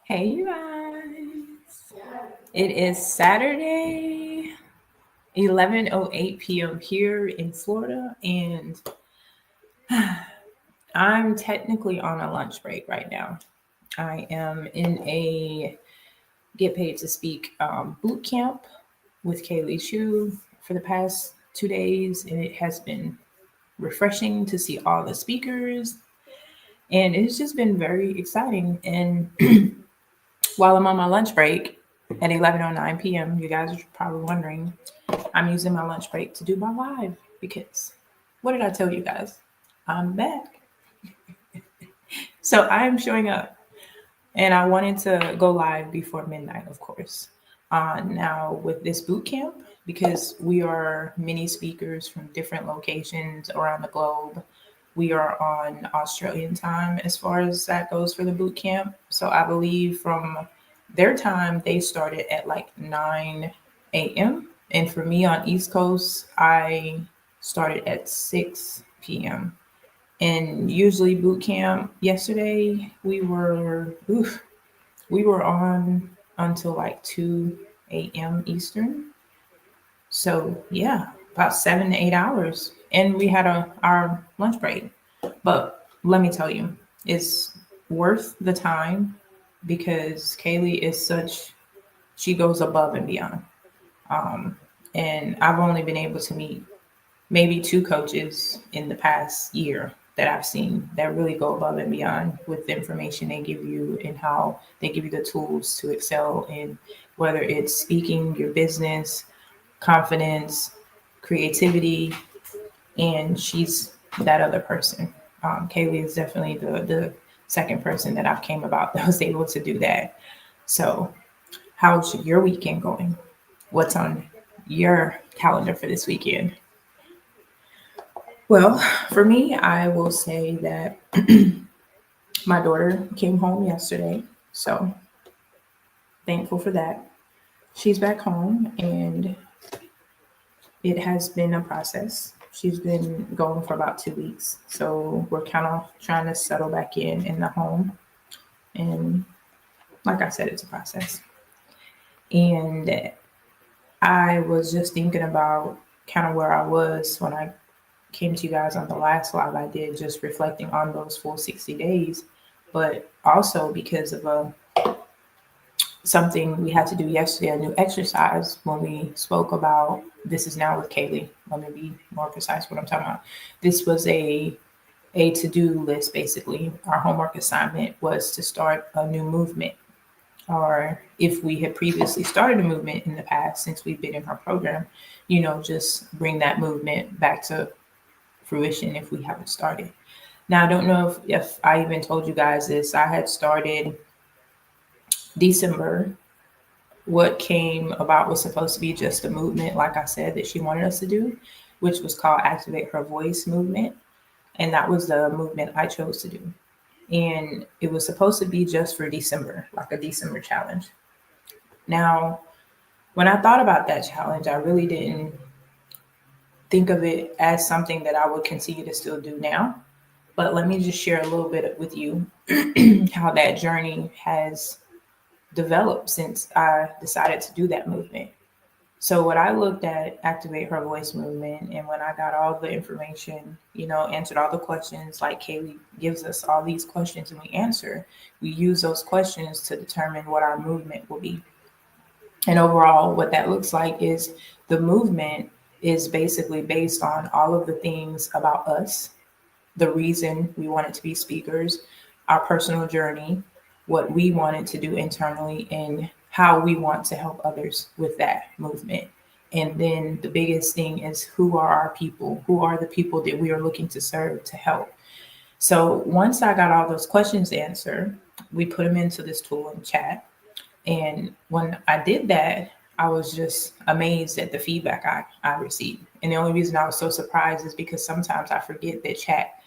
Hey, you guys. It is Saturday, 11:08 p.m. here in Florida, and I'm technically on a lunch break right now. I am in a get paid to speak boot camp with Kaylee Shu for the past 2 days, and it has been refreshing to see all the speakers, and it's just been very exciting. And while I'm on my lunch break at 11:09 p.m., you guys are probably wondering, I'm using my lunch break to do my live because what did I tell you guys? I'm back. So I'm showing up and I wanted to go live before midnight, of course. Now, with this boot camp, because we are many speakers from different locations around the globe, we are on Australian time as far as that goes for the boot camp. So I believe from their time, they started at like 9 a.m. And for me on East Coast, I started at 6 p.m. And usually boot camp yesterday, we were on until like 2 a.m. Eastern. So yeah, about 7 to 8 hours. And we had our lunch break. But let me tell you, it's worth the time because Kaylee is she goes above and beyond. Um, and I've only been able to meet maybe two coaches in the past year that I've seen that really go above and beyond with the information they give you and how they give you the tools to excel in whether it's speaking your business, confidence, creativity, and she's that other person. Kaylee is definitely the second person that I've came about that was able to do that. So, how's your weekend going? What's on your calendar for this weekend? Well, for me, I will say that my daughter came home yesterday, so thankful for that. She's back home, and it has been a process. She's been going for about 2 weeks, so we're kind of trying to settle back in the home. And like I said, it's a process. And I was just thinking about kind of where I was when I came to you guys on the last live I did, just reflecting on those full 60 days, but also because of something we had to do yesterday, a new exercise when we spoke about this is now with Kaylee. Let me be more precise what I'm talking about. This was a to-do list basically. Our homework assignment was to start a new movement. Or if we had previously started a movement in the past since we've been in our program, just bring that movement back to fruition if we haven't started. Now, I don't know if I even told you guys this. I had started December. What came about was supposed to be just a movement, like I said, that she wanted us to do, which was called Activate Her Voice movement. And that was the movement I chose to do. And it was supposed to be just for December, like a December challenge. Now, when I thought about that challenge, I really didn't think of it as something that I would continue to still do now. But let me just share a little bit with you how that journey has developed since I decided to do that movement. So when I looked at Activate Her Voice movement and when I got all the information, answered all the questions, like Kaylee gives us all these questions and we answer, we use those questions to determine what our movement will be. And overall, what that looks like is the movement is basically based on all of the things about us, the reason we wanted to be speakers, our personal journey, what we wanted to do internally, and how we want to help others with that movement. And then the biggest thing is who are our people? Who are the people that we are looking to serve to help? So once I got all those questions answered, we put them into this tool in chat. And when I did that, I was just amazed at the feedback I received. And the only reason I was so surprised is because sometimes I forget that chat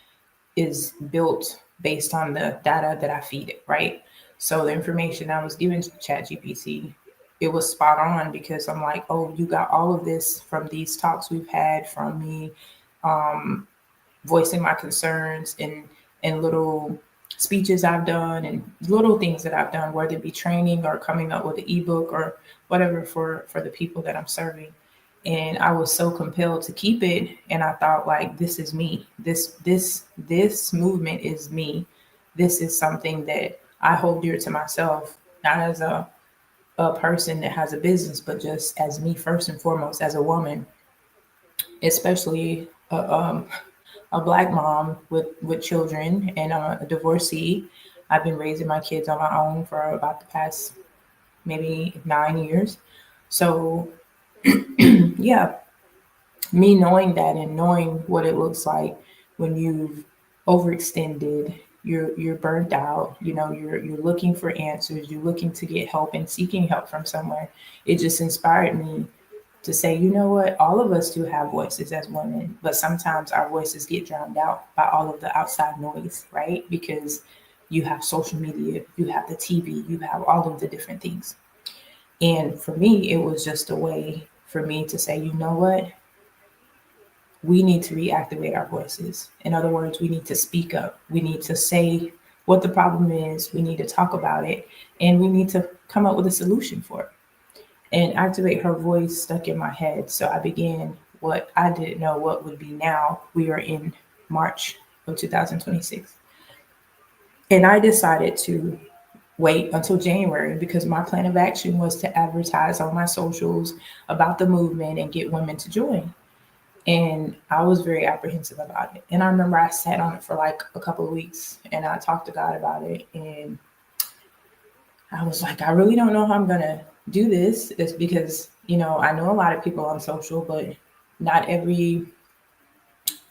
is built based on the data that I feed it, right? So the information I was given to ChatGPT, it was spot on because I'm like, oh, you got all of this from these talks we've had, from me voicing my concerns and little speeches I've done and little things that I've done, whether it be training or coming up with an ebook or whatever for the people that I'm serving. And I was so compelled to keep it. And I thought, like, this is me. This movement is me. This is something that I hold dear to myself, not as a person that has a business, but just as me first and foremost, as a woman, especially a black mom with children, and I'm a divorcee. I've been raising my kids on my own for about the past maybe 9 years. So yeah, me knowing that and knowing what it looks like when you've overextended, you're burnt out, you're looking for answers, you're looking to get help and seeking help from somewhere. It just inspired me to say, you know what, all of us do have voices as women, but sometimes our voices get drowned out by all of the outside noise, right? Because you have social media, you have the TV, you have all of the different things. And for me, it was just a way for me to say, you know what, we need to reactivate our voices. In other words, we need to speak up. We need to say what the problem is. We need to talk about it. And we need to come up with a solution for it. And activate her voice stuck in my head. So I began what I didn't know what would be now. We are in March of 2026. And I decided to wait until January because my plan of action was to advertise on my socials about the movement and get women to join. And I was very apprehensive about it. And I remember I sat on it for like a couple of weeks and I talked to God about it. And I was like, I really don't know how I'm going to do this. It's because, I know a lot of people on social, but not every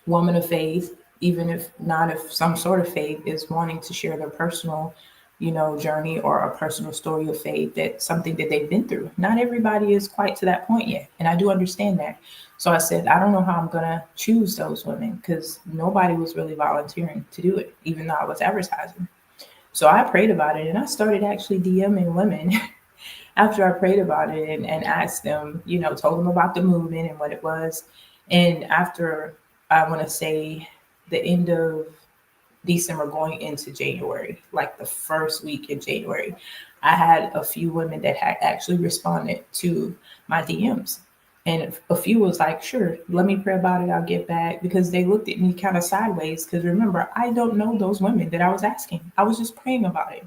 woman of faith, even if not of some sort of faith, is wanting to share their personal, journey or a personal story of faith, that something that they've been through. Not everybody is quite to that point yet. And I do understand that. So I said, I don't know how I'm going to choose those women because nobody was really volunteering to do it, even though I was advertising. So I prayed about it and I started actually DMing women after I prayed about it and asked them, told them about the movement and what it was. And after, I want to say, the end of December going into January, like the first week in January, I had a few women that had actually responded to my DMs. And a few was like, sure, let me pray about it. I'll get back, because they looked at me kind of sideways. Because remember, I don't know those women that I was asking. I was just praying about it.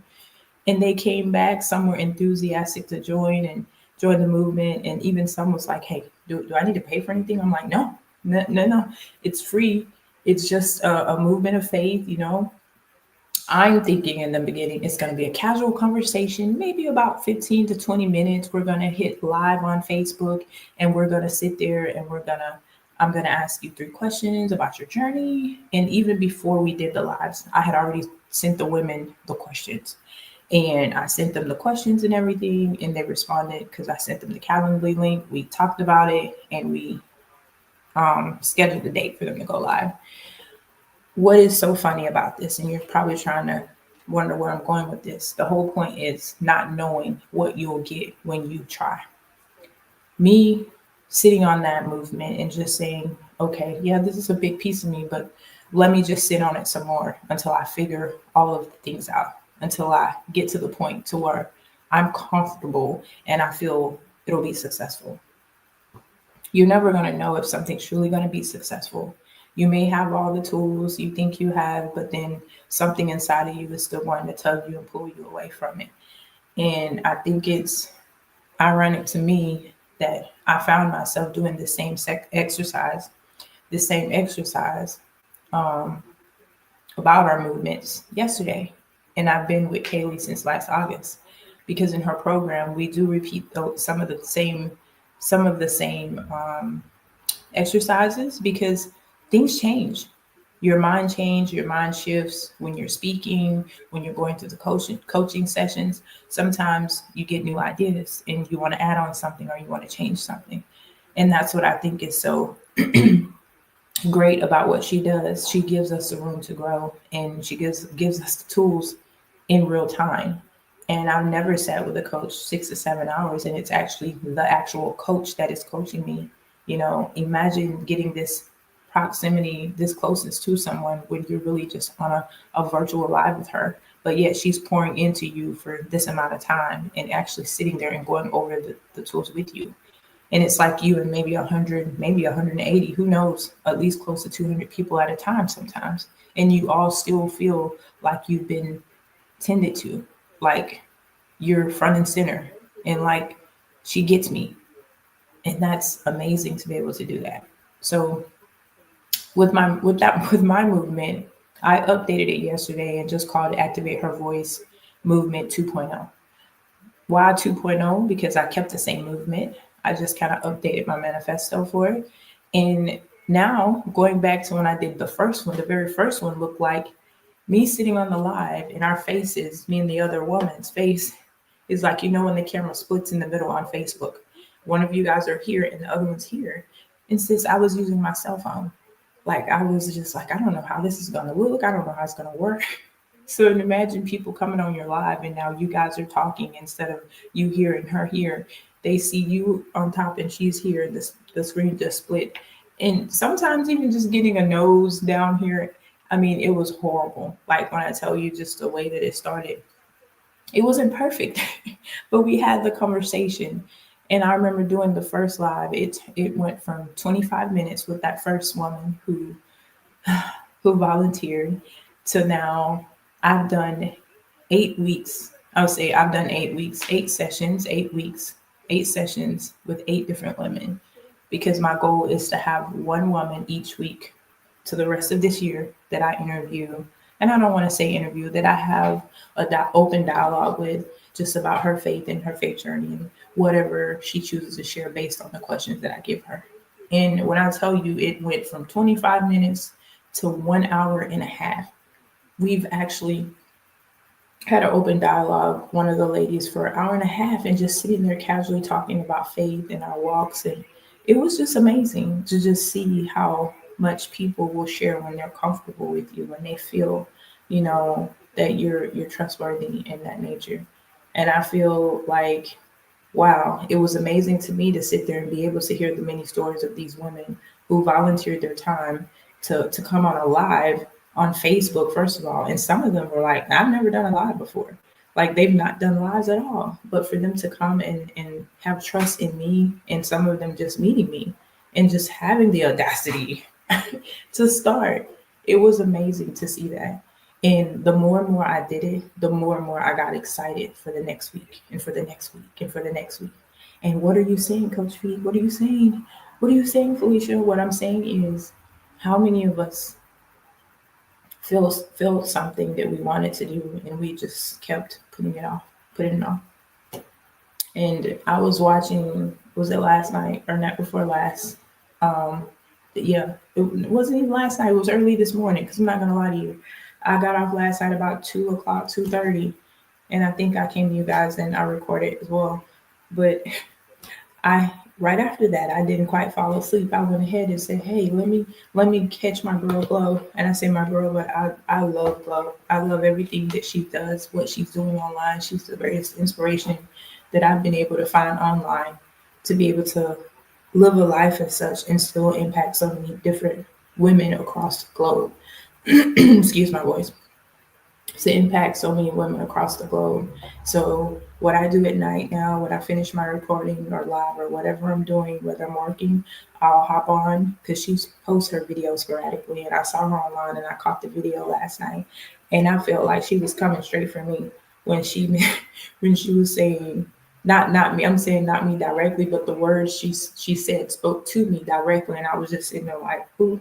And they came back. Some were enthusiastic to join the movement. And even some was like, hey, do I need to pay for anything? I'm like, no, no, no, no. It's free. It's just a movement of faith. I'm thinking in the beginning it's going to be a casual conversation, maybe about 15 to 20 minutes. We're going to hit live on Facebook and we're going to sit there and I'm going to ask you 3 questions about your journey. And even before we did the lives, I had already sent the women the questions. And I sent them the questions and everything, and they responded because I sent them the Calendly link. We talked about it and we scheduled the date for them to go live. What is so funny about this, and you're probably trying to wonder where I'm going with this, the whole point is not knowing what you'll get when you try. Me sitting on that movement and just saying, okay, yeah, this is a big piece of me, but let me just sit on it some more until I figure all of the things out, until I get to the point to where I'm comfortable and I feel it'll be successful. You're never going to know if something's truly going to be successful. You may have all the tools you think you have, but then something inside of you is still wanting to tug you and pull you away from it. And I think it's ironic to me that I found myself doing the same exercise um, about our movements yesterday. And I've been with Kaylee since last August, because in her program we do repeat some of the same exercises, because things change. Your mind shifts when you're speaking, when you're going through the coaching sessions. Sometimes you get new ideas and you want to add on something or you want to change something. And that's what I think is so great about what she does. She gives us the room to grow, and she gives us the tools in real time. And I've never sat with a coach 6 to 7 hours, and it's actually the actual coach that is coaching me. Imagine getting this proximity, this closeness to someone when you're really just on a virtual live with her. But yet she's pouring into you for this amount of time and actually sitting there and going over the tools with you. And it's like you and maybe 100, maybe 180, who knows, at least close to 200 people at a time sometimes. And you all still feel like you've been tended to, like you're front and center. And like, she gets me. And that's amazing to be able to do that. So with my movement, I updated it yesterday and just called it Activate Her Voice Movement 2.0. Why 2.0? Because I kept the same movement. I just kind of updated my manifesto for it. And now going back to when I did the first one, the very first one looked like me sitting on the live and our faces, me and the other woman's face is like, when the camera splits in the middle on Facebook. One of you guys are here and the other one's here. And since I was using my cell phone, like I was just like, I don't know how this is gonna look. I don't know how it's gonna work. So imagine people coming on your live and now you guys are talking instead of you here and her here. They see you on top and she's here and the screen just split. And sometimes even just getting a nose down here, I mean, it was horrible. Like when I tell you just the way that it started, it wasn't perfect, but we had the conversation. And I remember doing the first live, it went from 25 minutes with that first woman who volunteered to now I've done 8 weeks. I would say I've done 8 weeks, 8 sessions, 8 weeks, 8 sessions with 8 different women because my goal is to have one woman each week to the rest of this year that I interview. And I don't want to say interview, that I have open dialogue with just about her faith and her faith journey and whatever she chooses to share based on the questions that I give her. And when I tell you it went from 25 minutes to 1 hour and a half, we've actually had an open dialogue, one of the ladies, for an hour and a half and just sitting there casually talking about faith and our walks. And it was just amazing to just see how much people will share when they're comfortable with you, when they feel, that you're trustworthy in that nature. And I feel like, wow, it was amazing to me to sit there and be able to hear the many stories of these women who volunteered their time to come on a live on Facebook, first of all. And some of them were like, I've never done a live before. Like they've not done lives at all. But for them to come and have trust in me, and some of them just meeting me and just having the audacity to start, it was amazing to see that. And the more and more I did it, the more and more I got excited for the next week and for the next week and for the next week. And what are you saying, Coach V? What are you saying? What are you saying, Felicia? What I'm saying is, how many of us feel something that we wanted to do and we just kept putting it off. And I was watching, was it last night or night before last? Um, yeah, it wasn't even last night. It was early this morning. Because I'm not gonna lie to you, I got off last night about 2 o'clock, 2:30, and I think I came to you guys and I recorded as well. But I right after that, I didn't quite fall asleep. I went ahead and said, "Hey, let me catch my girl Glow." And I say my girl, but I love Glow. I love everything that she does, what she's doing online. She's the greatest inspiration that I've been able to find online to be able to live a life as such and still impact so many different women across the globe. Excuse my voice. To impact so many women across the globe. So what I do at night now, when I finish my recording or live or whatever I'm doing, whether I'm working, I'll hop on because she posts her videos sporadically, and I saw her online and I caught the video last night, and I felt like she was coming straight for me when she when she was saying. Not me. I'm saying not me directly, but the words she said spoke to me directly, and I was just sitting there like, who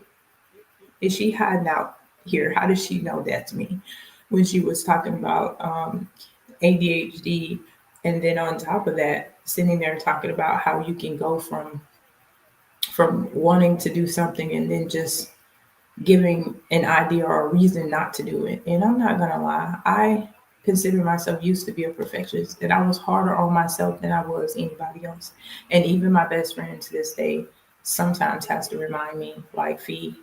is she hiding out here? How does she know that's me? When she was talking about ADHD, and then on top of that, sitting there talking about how you can go from wanting to do something and then just giving an idea or a reason not to do it. And I'm not gonna lie, I consider myself used to be a perfectionist, and I was harder on myself than I was anybody else. And even my best friend to this day sometimes has to remind me, like, Fee,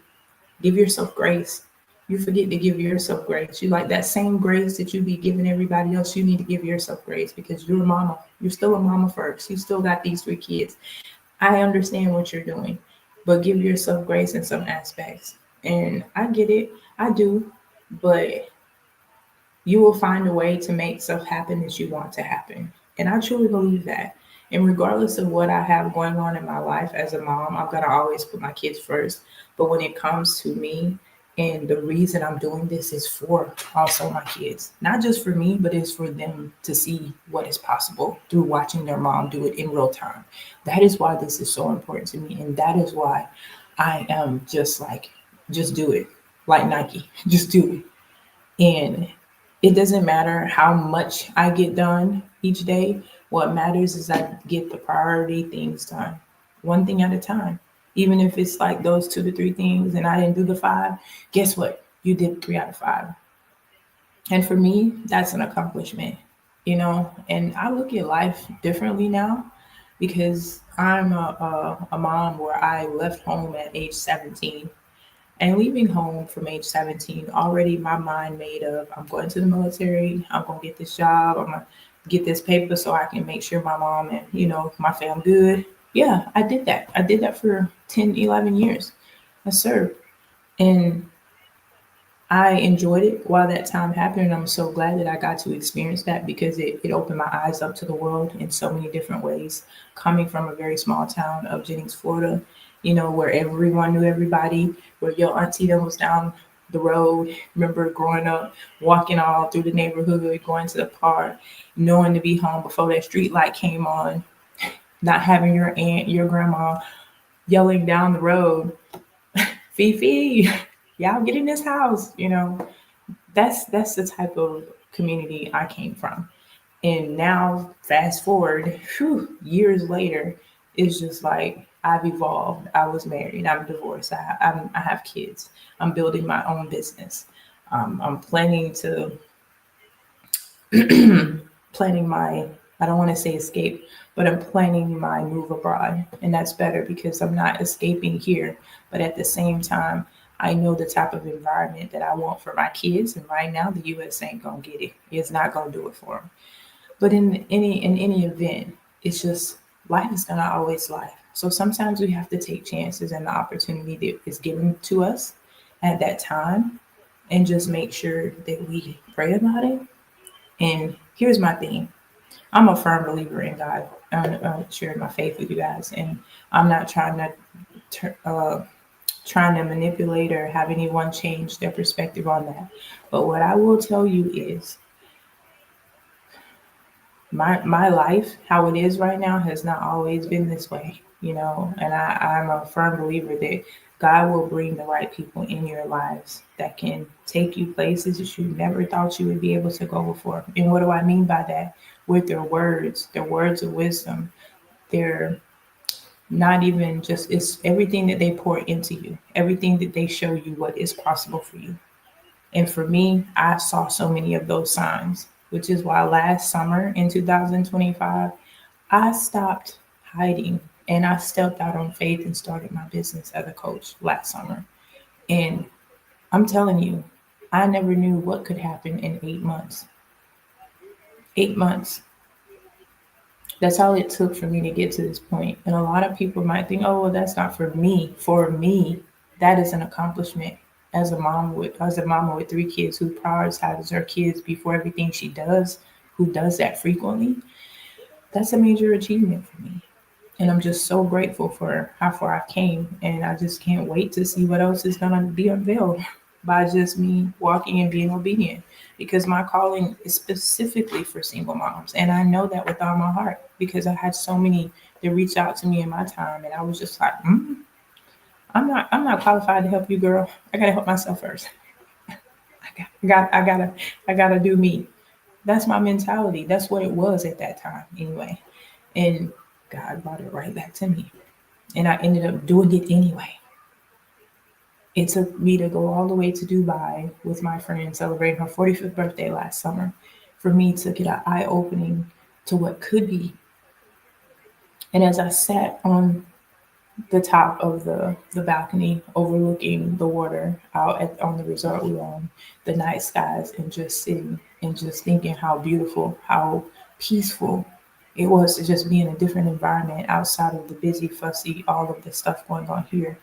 give yourself grace. You forget to give yourself grace. You like that same grace that you be giving everybody else. You need to give yourself grace because you're a mama. You're still a mama first. You still got these 3 kids. I understand what you're doing, but give yourself grace in some aspects. And I get it, I do, but you will find a way to make stuff happen that you want to happen. And I truly believe that. And regardless of what I have going on in my life as a mom, I'm going to always put my kids first. But when it comes to me, and the reason I'm doing this is for also my kids, not just for me, but it's for them to see what is possible through watching their mom do it in real time. That is why this is so important to me. And that is why I am just like, just do it, like Nike, just do it. And it doesn't matter how much I get done each day. What matters is I get the priority things done, one thing at a time. Even if it's like those 2 to 3 things and I didn't do the five, guess what? You did 3 out of 5. And for me, that's an accomplishment, And I look at life differently now because I'm a mom where I left home at age 17, and leaving home from age 17, already my mind made of I'm going to the military, I'm going to get this job, I'm going to get this paper so I can make sure my mom and, my family good. Yeah, I did that. I did that for 10, 11 years. I served. And I enjoyed it while that time happened. And I'm so glad that I got to experience that because it opened my eyes up to the world in so many different ways. Coming from a very small town of Jennings, Florida, where everyone knew everybody, where your auntie that was down the road. Remember growing up, walking all through the neighborhood, going to the park, knowing to be home before that street light came on, not having your aunt, your grandma yelling down the road, Fifi, y'all get in this house, that's the type of community I came from. And now, fast forward, years later, it's just like I've evolved. I was married. I'm divorced. I have kids. I'm building my own business. I'm planning to planning my, I don't want to say escape, but I'm planning my move abroad. And that's better because I'm not escaping here. But at the same time, I know the type of environment that I want for my kids. And right now, the US ain't going to get it. It's not going to do it for them. But in any event, it's just life is going to always life. So sometimes we have to take chances and the opportunity that is given to us at that time and just make sure that we pray about it. And here's my thing. I'm a firm believer in God. I share my faith with you guys, and I'm not trying to manipulate or have anyone change their perspective on that. But what I will tell you is my life, how it is right now, has not always been this way, And I'm a firm believer that God will bring the right people in your lives that can take you places that you never thought you would be able to go before. And what do I mean by that? With their words of wisdom, their not even just it's everything that they pour into you, everything that they show you what is possible for you. And for me, I saw so many of those signs, which is why last summer in 2025, I stopped hiding and I stepped out on faith and started my business as a coach last summer. And I'm telling you, I never knew what could happen in 8 months. 8 months. That's all it took for me to get to this point. And a lot of people might think, oh, well, that's not for me. For me, that is an accomplishment as a mama with 3 kids who prioritizes her kids before everything she does, who does that frequently. That's a major achievement for me. And I'm just so grateful for how far I came. And I just can't wait to see what else is gonna be unveiled by just me walking and being obedient. Because my calling is specifically for single moms. And I know that with all my heart because I had so many that reached out to me in my time and I was just like, I'm not qualified to help you, girl. I gotta help myself first. I gotta do me. That's my mentality. That's what it was at that time anyway. And God brought it right back to me. And I ended up doing it anyway. It took me to go all the way to Dubai with my friend celebrating her 45th birthday last summer for me to get an eye opening to what could be. And as I sat on the top of the balcony overlooking the water on the resort we were on, the night skies, and just sitting and just thinking how beautiful, how peaceful It was to just be in a different environment outside of the busy, fussy, all of the stuff going on here.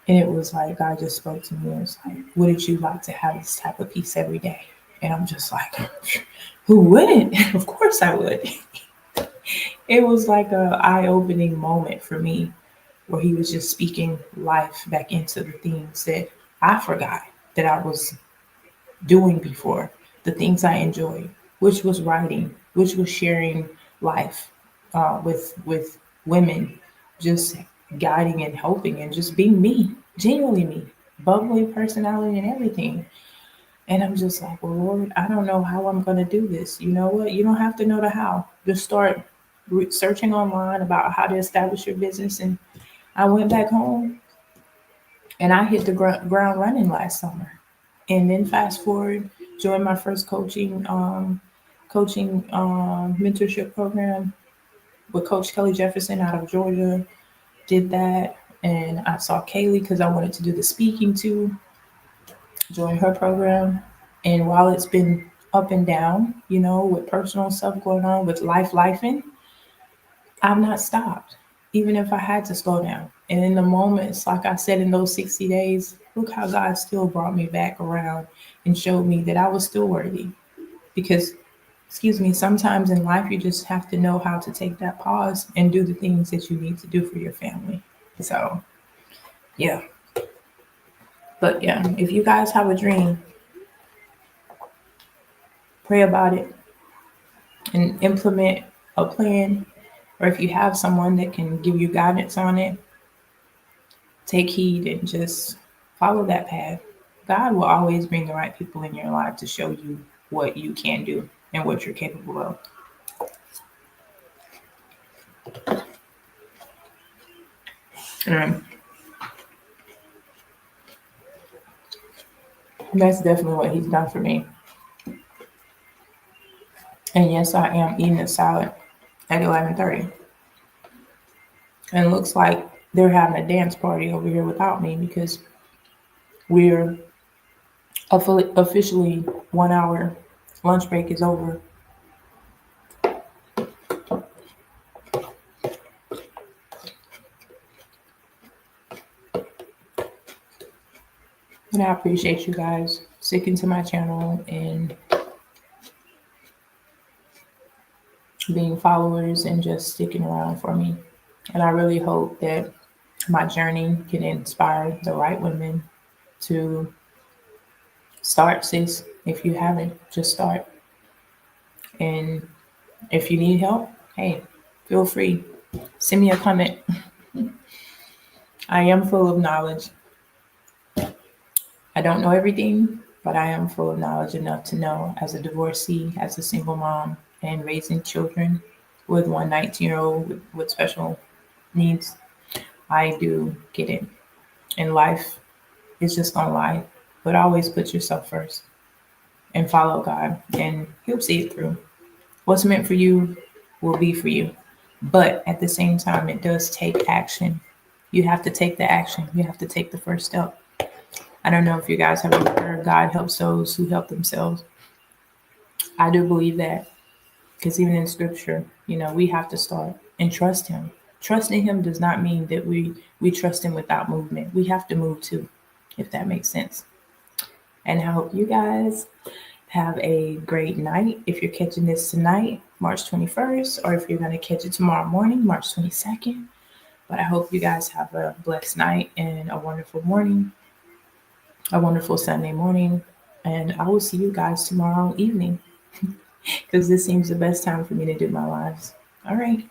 And it was like God just spoke to me and was like, wouldn't you like to have this type of peace every day? And I'm just like, who wouldn't? Of course I would. It was like a eye-opening moment for me where he was just speaking life back into the things that I forgot that I was doing before, the things I enjoyed, which was writing, which was sharing life with women, just guiding and helping and just being me, genuinely me, bubbly personality and everything. And I'm just like, well, Lord, I don't know how I'm going to do this. You know what? You don't have to know the how. Just start searching online about how to establish your business. And I went back home and I hit the ground running last summer. And then fast forward, joined my first coaching mentorship program with Coach Kelly Jefferson out of Georgia. Did that, and I saw Kaylee because I wanted to do the speaking too. Joined her program, and while it's been up and down, with personal stuff going on, with lifing, I've not stopped, even if I had to slow down. And in the moments, like I said, in those 60 days, look how God still brought me back around and showed me that I was still worthy. Because, excuse me, sometimes in life, you just have to know how to take that pause and do the things that you need to do for your family. So, yeah. But yeah, if you guys have a dream, pray about it and implement a plan. Or if you have someone that can give you guidance on it, take heed and just follow that path. God will always bring the right people in your life to show you what you can do and what you're capable of. And that's definitely what he's done for me. And yes, I am eating a salad at 11:30. And it looks like they're having a dance party over here without me because we're officially 1 hour lunch break is over. And I appreciate you guys sticking to my channel and being followers and just sticking around for me. And I really hope that my journey can inspire the right women to start, sis. If you haven't, just start. And if you need help, hey, feel free. Send me a comment. I am full of knowledge. I don't know everything, but I am full of knowledge enough to know as a divorcee, as a single mom, and raising children with one 19-year-old with special needs, I do get it. In life, it's just gonna lie. But always put yourself first and follow God, and He'll see it through. What's meant for you will be for you. But at the same time, it does take action. You have to take the action. You have to take the first step. I don't know if you guys have ever heard God helps those who help themselves. I do believe that because even in scripture, we have to start and trust Him. Trusting Him does not mean that we trust Him without movement. We have to move too, if that makes sense. And I hope you guys have a great night. If you're catching this tonight, March 21st, or if you're going to catch it tomorrow morning, March 22nd. But I hope you guys have a blessed night and a wonderful morning, a wonderful Sunday morning. And I will see you guys tomorrow evening because this seems the best time for me to do my lives. All right.